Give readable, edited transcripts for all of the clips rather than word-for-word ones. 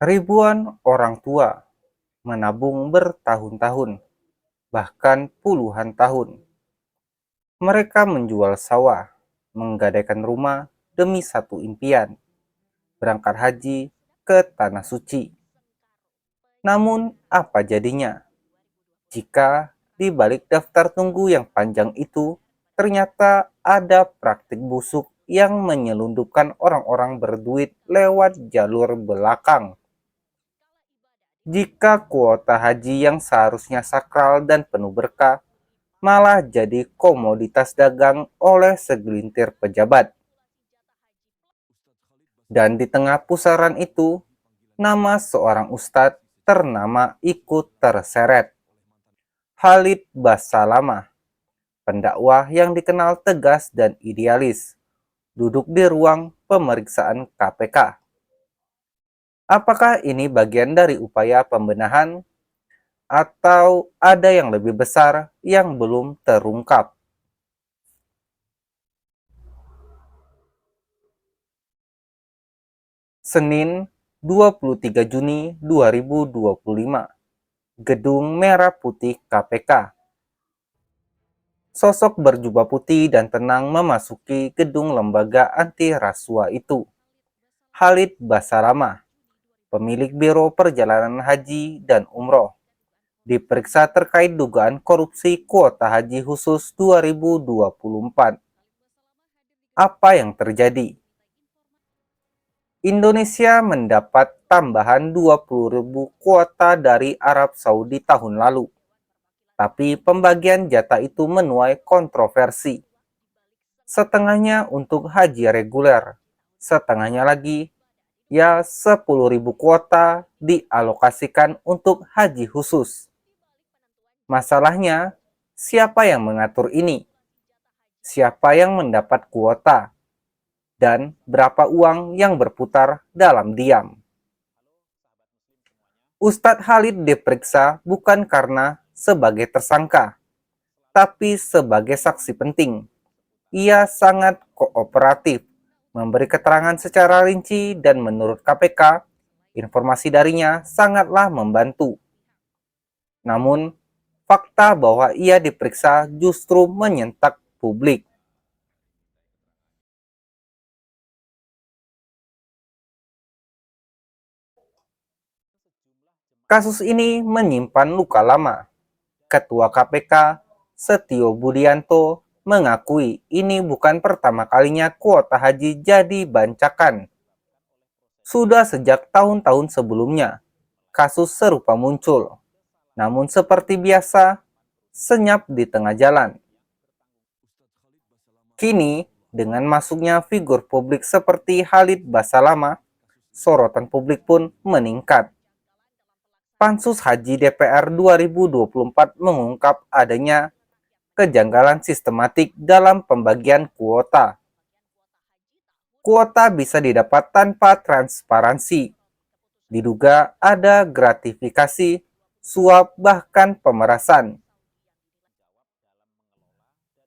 Ribuan orang tua menabung bertahun-tahun, bahkan puluhan tahun. Mereka menjual sawah, menggadaikan rumah demi satu impian, berangkat haji ke Tanah Suci. Namun, apa jadinya jika di balik daftar tunggu yang panjang itu ternyata ada praktik busuk yang menyelundupkan orang-orang berduit lewat jalur belakang? Jika kuota haji yang seharusnya sakral dan penuh berkah malah jadi komoditas dagang oleh segelintir pejabat. Dan di tengah pusaran itu, nama seorang ustadz ternama ikut terseret. Khalid Basalamah, pendakwah yang dikenal tegas dan idealis, duduk di ruang pemeriksaan KPK. Apakah ini bagian dari upaya pembenahan atau ada yang lebih besar yang belum terungkap? Senin 23 Juni 2025, Gedung Merah Putih KPK. Sosok berjubah putih dan tenang memasuki gedung lembaga anti rasuah itu. Khalid Basalamah, pemilik Biro Perjalanan Haji dan Umroh, diperiksa terkait dugaan korupsi kuota haji khusus 2024. Apa yang terjadi? Indonesia mendapat tambahan 20.000 kuota dari Arab Saudi tahun lalu. Tapi pembagian jatah itu menuai kontroversi. Setengahnya untuk haji reguler, setengahnya lagi, ya 10.000 kuota dialokasikan untuk haji khusus. Masalahnya, siapa yang mengatur ini? Siapa yang mendapat kuota? Dan berapa uang yang berputar dalam diam? Ustadz Khalid diperiksa bukan karena sebagai tersangka, tapi sebagai saksi penting. Ia sangat kooperatif, memberi keterangan secara rinci dan menurut KPK, informasi darinya sangatlah membantu. Namun, fakta bahwa ia diperiksa justru menyentak publik. Kasus ini menyimpan luka lama. Ketua KPK, Setio Budianto, mengakui ini bukan pertama kalinya kuota haji jadi bancakan. Sudah sejak tahun-tahun sebelumnya, kasus serupa muncul. Namun seperti biasa, senyap di tengah jalan. Kini, dengan masuknya figur publik seperti Khalid Basalamah, sorotan publik pun meningkat. Pansus Haji DPR 2024 mengungkap adanya kejanggalan sistematik dalam pembagian kuota. Kuota bisa didapat tanpa transparansi. Diduga ada gratifikasi, suap, bahkan pemerasan.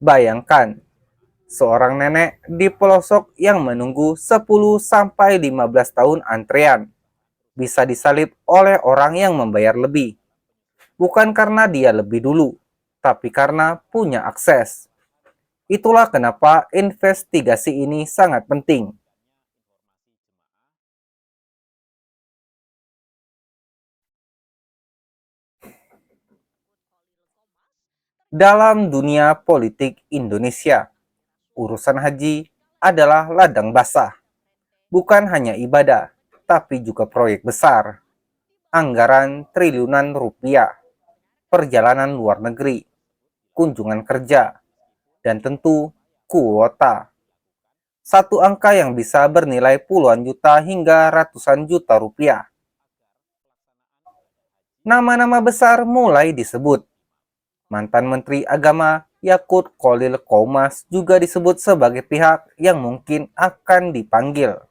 Bayangkan, seorang nenek di pelosok yang menunggu 10-15 tahun antrean bisa disalib oleh orang yang membayar lebih. Bukan karena dia lebih dulu, tapi karena punya akses. Itulah kenapa investigasi ini sangat penting. Dalam dunia politik Indonesia, urusan haji adalah ladang basah. Bukan hanya ibadah, tapi juga proyek besar. Anggaran triliunan rupiah, perjalanan luar negeri, kunjungan kerja, dan tentu kuota. Satu angka yang bisa bernilai puluhan juta hingga ratusan juta rupiah. Nama-nama besar mulai disebut. Mantan Menteri Agama Yakut Khalil Qomas juga disebut sebagai pihak yang mungkin akan dipanggil.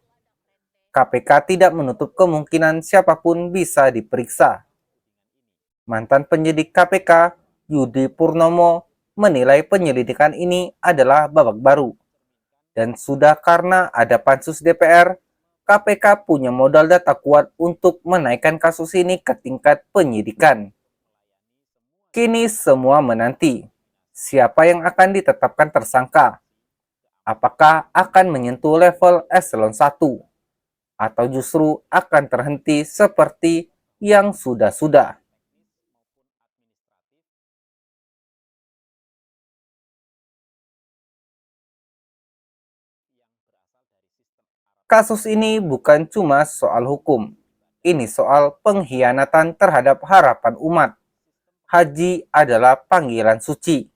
KPK tidak menutup kemungkinan siapapun bisa diperiksa. Mantan penyidik KPK Yudi Purnomo menilai penyelidikan ini adalah babak baru. Dan sudah karena ada pansus DPR, KPK punya modal data kuat untuk menaikkan kasus ini ke tingkat penyidikan. Kini semua menanti siapa yang akan ditetapkan tersangka. Apakah akan menyentuh level eselon 1 atau justru akan terhenti seperti yang sudah-sudah. Kasus ini bukan cuma soal hukum, ini soal pengkhianatan terhadap harapan umat. Haji adalah panggilan suci,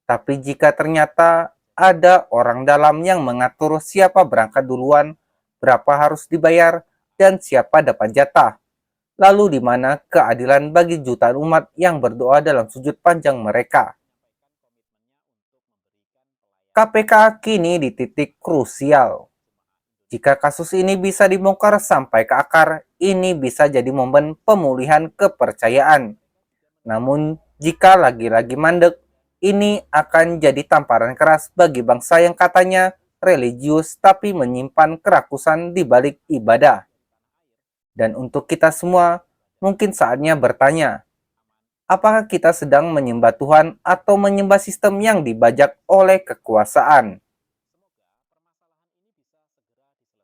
tapi jika ternyata ada orang dalam yang mengatur siapa berangkat duluan, berapa harus dibayar, dan siapa dapat jatah, lalu di mana keadilan bagi jutaan umat yang berdoa dalam sujud panjang mereka? KPK kini di titik krusial. Jika kasus ini bisa dibongkar sampai ke akar, ini bisa jadi momen pemulihan kepercayaan. Namun, jika lagi-lagi mandek, ini akan jadi tamparan keras bagi bangsa yang katanya religius tapi menyimpan kerakusan di balik ibadah. Dan untuk kita semua, mungkin saatnya bertanya, apakah kita sedang menyembah Tuhan atau menyembah sistem yang dibajak oleh kekuasaan?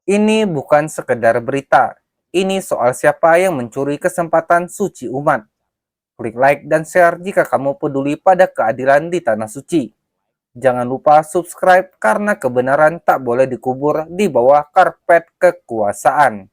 Ini bukan sekedar berita, ini soal siapa yang mencuri kesempatan suci umat. Klik like dan share jika kamu peduli pada keadilan di Tanah Suci. Jangan lupa subscribe karena kebenaran tak boleh dikubur di bawah karpet kekuasaan.